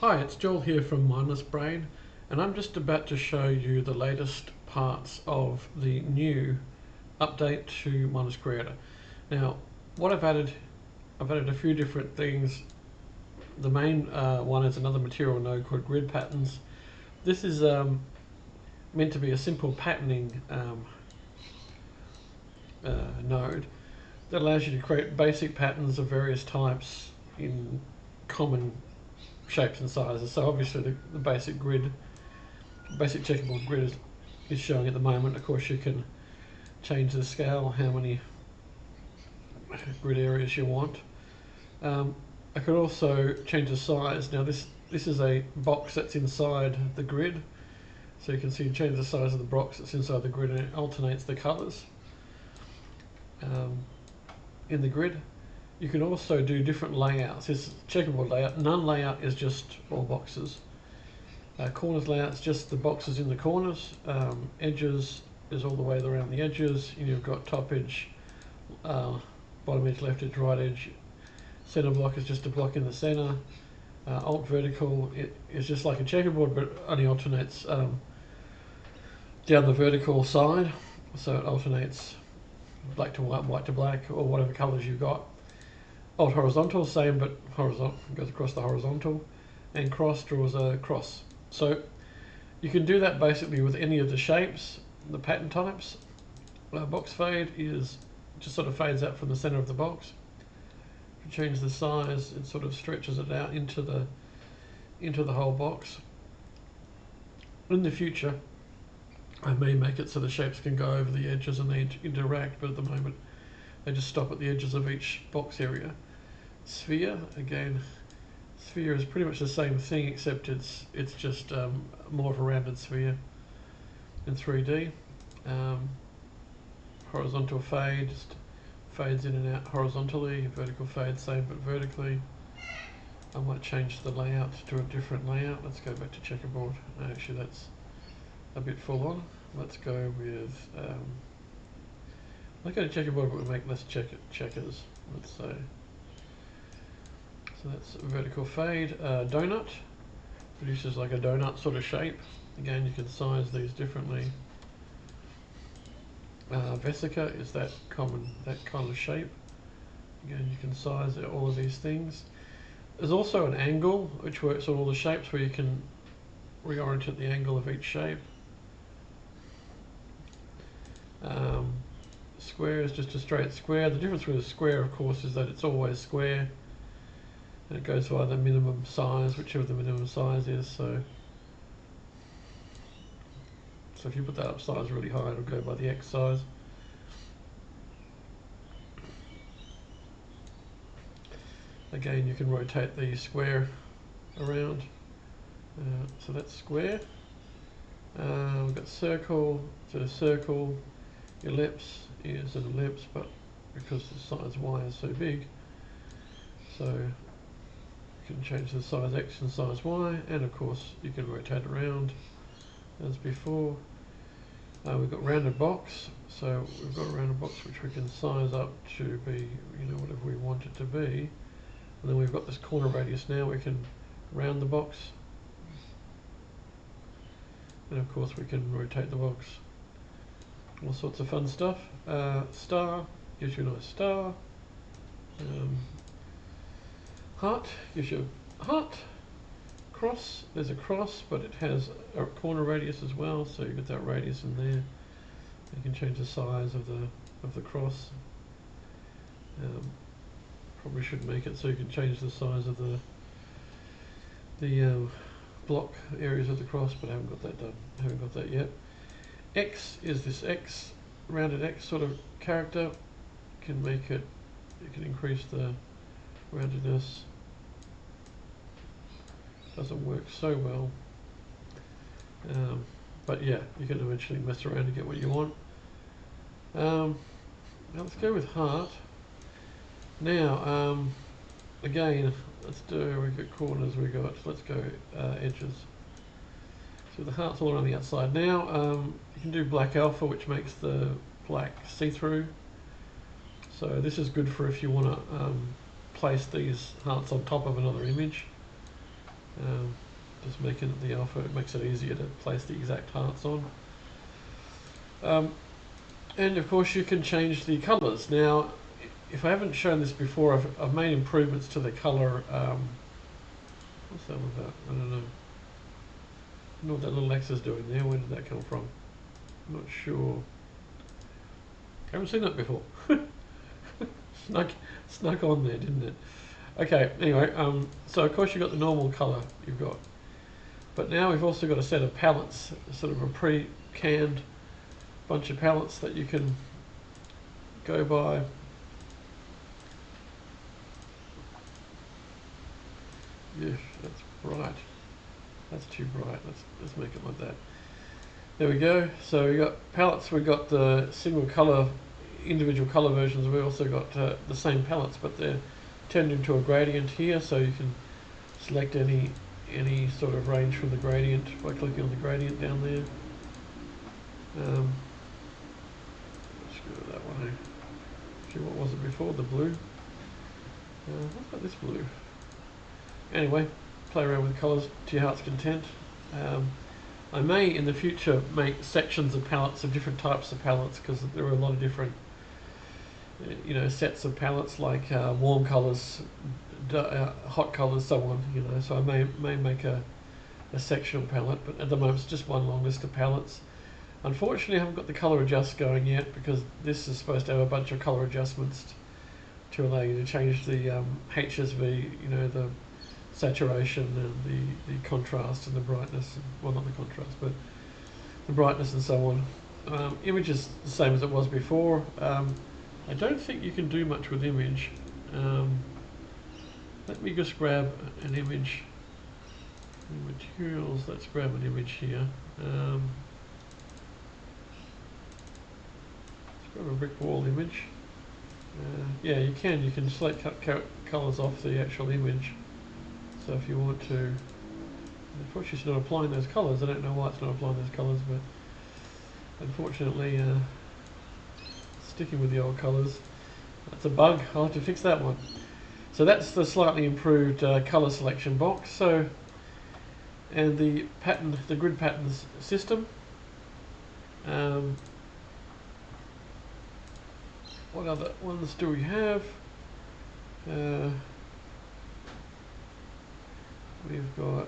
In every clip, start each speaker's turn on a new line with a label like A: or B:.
A: Hi, it's Joel here from Mindless Brain, and I'm just about to show you the latest parts of the new update to MindlessCreator. Now, what I've added a few different things. The main one is another material node called Grid Patterns. This is meant to be a simple patterning node that allows you to create basic patterns of various types in common shapes and sizes. So obviously the basic checkerboard grid is showing at the moment. Of course you can change the scale, how many grid areas you want. I could also change the size. Now this is a box that's inside the grid, so you can see change the size of the box that's inside the grid, and it alternates the colours in the grid. You can also do different layouts. This checkerboard layout, none layout is just all boxes. Corners layout is just the boxes in the corners. Edges is all the way around the edges. And you've got top edge, bottom edge, left edge, right edge. Center block is just a block in the center. Alt vertical is just like a checkerboard, but only alternates down the vertical side. So it alternates black to white, white to black, or whatever colors you've got. Alt horizontal, same, but horizontal goes across the horizontal, and cross draws a cross. So you can do that basically with any of the shapes, the pattern types. Box fade is just sort of fades out from the center of the box. If you change the size, it sort of stretches it out into the whole box. In the future, I may make it so the shapes can go over the edges and they interact, but at the moment they just stop at the edges of each box area. Sphere, again, sphere is pretty much the same thing, except it's just more of a rounded sphere in 3D. Horizontal fade, just fades in and out horizontally. Vertical fade, same but vertically. I might change the layout to a different layout. Let's go back to checkerboard. Actually, that's a bit full on. Let's go with I'll go to checkerboard, but we'll make less checkers, let's say. So that's vertical fade. Donut produces like a donut sort of shape. Again, you can size these differently. Vesica is that kind of shape. Again, you can size all of these things. There's also an angle, which works on all the shapes, where you can reorient the angle of each shape. Square is just a straight square. The difference with a square, of course, is that it's always square, and it goes by the minimum size, whichever the minimum size is. So if you put that up size really high, it'll go by the X size. Again, you can rotate the square around. So that's square. We've got circle, so circle. Ellipse is an ellipse, but because the size Y is so big, so you can change the size X and size Y, and of course you can rotate around as before. We've got rounded box, so we've got a rounded box which we can size up to be, whatever we want it to be. And then we've got this corner radius now, we can round the box, and of course we can rotate the box. All sorts of fun stuff. Star gives you a nice star. Heart gives you a heart. Cross, there's a cross, but it has a corner radius as well, so you get that radius in there. You can change the size of the cross. Probably should make it so you can change the size of the block areas of the cross, but I haven't got that done. I haven't got that yet. X is this X, rounded X sort of character. You can increase the roundedness. Doesn't work so well. But yeah, you can eventually mess around to get what you want. Now let's go with heart. Now, again, we've got corners, let's go edges. So the heart's all around the outside. Now, you can do black alpha, which makes the black see-through. So this is good for if you want to place these hearts on top of another image. Just making it the alpha, it makes it easier to place the exact hearts on. And of course you can change the colours. Now, if I haven't shown this before, I've made improvements to the colour. What's that one about? I don't know. I don't know what that little X is doing there. Where did that come from? I'm not sure. I haven't seen that before. Snuck on there, didn't it? Okay, anyway, so of course you've got the normal colour you've got. But now we've also got a set of palettes, sort of a pre-canned bunch of palettes that you can go by. Yes, that's bright. That's too bright. Let's make it like that. There we go. So we got palettes. We got the single color, individual color versions. We also got the same palettes, but they're turned into a gradient here. So you can select any sort of range from the gradient by clicking on the gradient down there. Let's go that way. Actually, what was it before? The blue. What's got this blue? Anyway, play around with colours to your heart's content. I may in the future make sections of palettes of different types of palettes, because there are a lot of different sets of palettes, like warm colours, hot colours, so on. So I may make a sectional palette, but at the moment it's just one long list of palettes. Unfortunately, I haven't got the colour adjust going yet, because this is supposed to have a bunch of colour adjustments to allow you to change the HSV, the saturation and the contrast and the brightness. Well, not the contrast, but the brightness and so on. Image is the same as it was before. I don't think you can do much with image. Let me just grab an image. Materials, let's grab an image here. Let's grab a brick wall image. Yeah, you can select colours off the actual image. So if you want to, unfortunately it's not applying those colours. I don't know why it's not applying those colours, but unfortunately sticking with the old colours. That's a bug. I'll have to fix that one. So that's the slightly improved colour selection box. So, and the grid patterns system. What other ones do we have? We've got,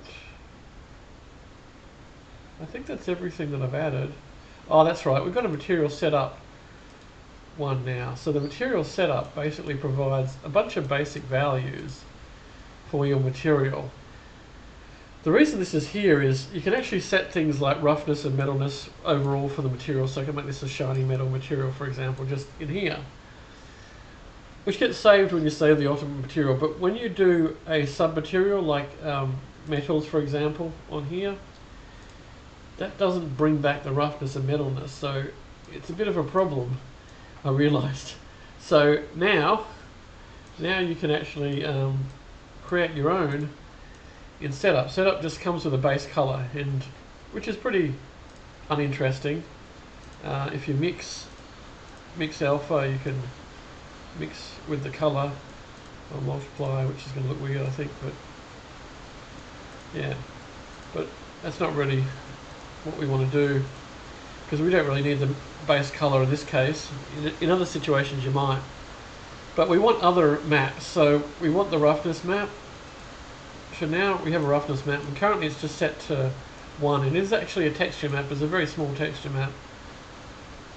A: I think that's everything that I've added. Oh, that's right, we've got a material setup one now. So the material setup basically provides a bunch of basic values for your material. The reason this is here is you can actually set things like roughness and metalness overall for the material. So I can make this a shiny metal material, for example, just in here, which gets saved when you save the ultimate material. But when you do a sub-material like metals, for example, on here, that doesn't bring back the roughness and metalness. So it's a bit of a problem, I realized. So now you can actually create your own in setup. Setup just comes with a base color, and which is pretty uninteresting. If you mix alpha, you can mix with the color or multiply, which is going to look weird, I think, but yeah, but that's not really what we want to do, because we don't really need the base color in this case. In other situations you might, but we want other maps. So we want the roughness map. So now we have a roughness map, and currently it's just set to 1, and it is actually a texture map. It's a very small texture map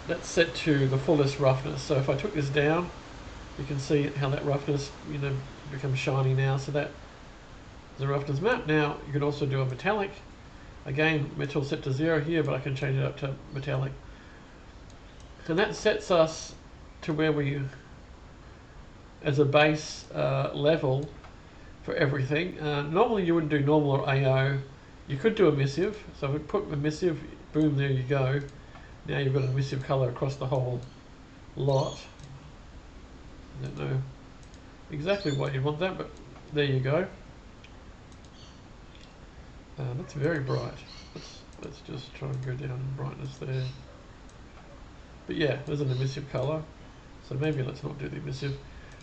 A: that's set to the fullest roughness. So if I took this down, you can see how that roughness, becomes shiny now. So that is a roughness map. Now you could also do a metallic. Again, metal set to 0 here, but I can change it up to metallic. And that sets us to where we, as a base level for everything. Normally you wouldn't do normal or AO. You could do emissive. So if we put emissive, boom, there you go. Now you've got an emissive color across the whole lot. I don't know exactly why you'd want that, but there you go. That's very bright. Let's just try and go down in brightness there. But yeah, there's an emissive color. So maybe let's not do the emissive.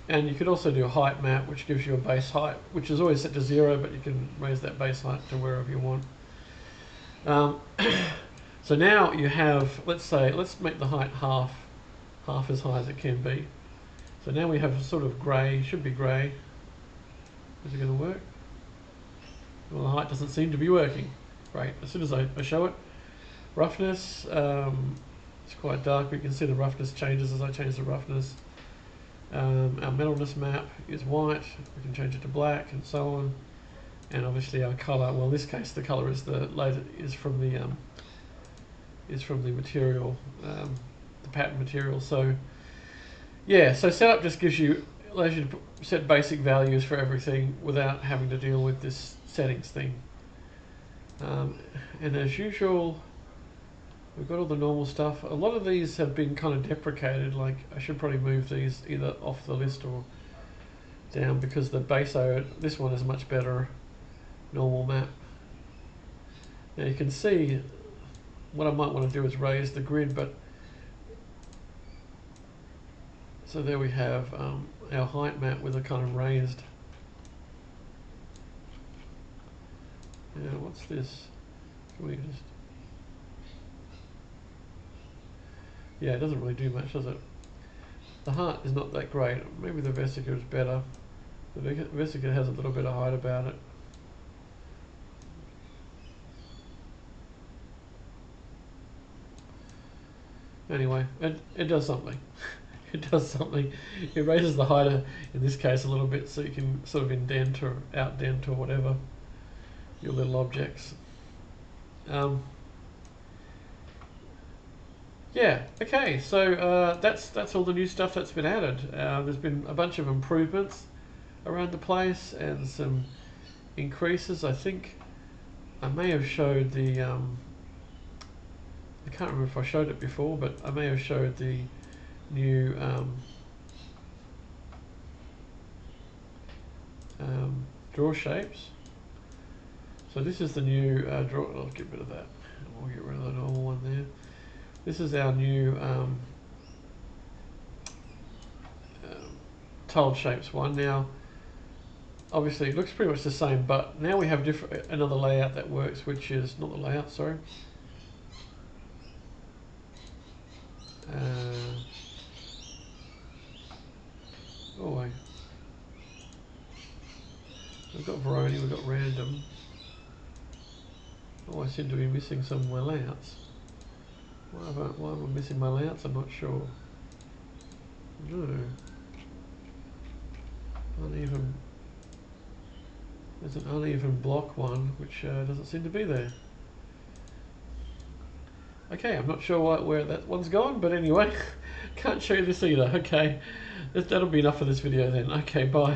A: And you could also do a height map, which gives you a base height, which is always set to 0, but you can raise that base height to wherever you want. So now you have, let's make the height half as high as it can be. So now we have a sort of grey, should be grey. Is it going to work? Well, the height doesn't seem to be working. Great. As soon as I show it, roughness, it's quite dark. We can see the roughness changes as I change the roughness. Our metalness map is white. We can change it to black and so on. And obviously our color. Well, in this case, the color is from the material, the pattern material. So yeah, so setup just allows you to set basic values for everything without having to deal with this settings thing. And as usual, we've got all the normal stuff. A lot of these have been kind of deprecated. Like, I should probably move these either off the list or down, because the base this one is a much better normal map. Now you can see what I might want to do is raise the grid, but so there we have our height map with a kind of raised. Yeah, what's this? Can we just? Yeah, it doesn't really do much, does it? The heart is not that great. Maybe the vesica is better. The vesica has a little bit of height about it. Anyway, it does something. It does something. It raises the height, in this case, a little bit, so you can sort of indent or outdent or whatever your little objects. Yeah, okay, so that's all the new stuff that's been added. There's been a bunch of improvements around the place and some increases. I think I may have showed the I can't remember if I showed it before, but I may have showed the new draw shapes. So this is the new draw. I'll get rid of that. We'll get rid of the normal one there. This is our new tiled shapes one. Now, obviously, it looks pretty much the same, but now we have another layout that works, which is not the layout. Sorry. We've got variety, we've got random. Oh, I seem to be missing some of my layouts. Why am I missing my layouts? I'm not sure. No. Uneven. There's an uneven block one, which doesn't seem to be there. Okay, I'm not sure where that one's gone, but anyway, can't show you this either. Okay, that'll be enough for this video then. Okay, bye.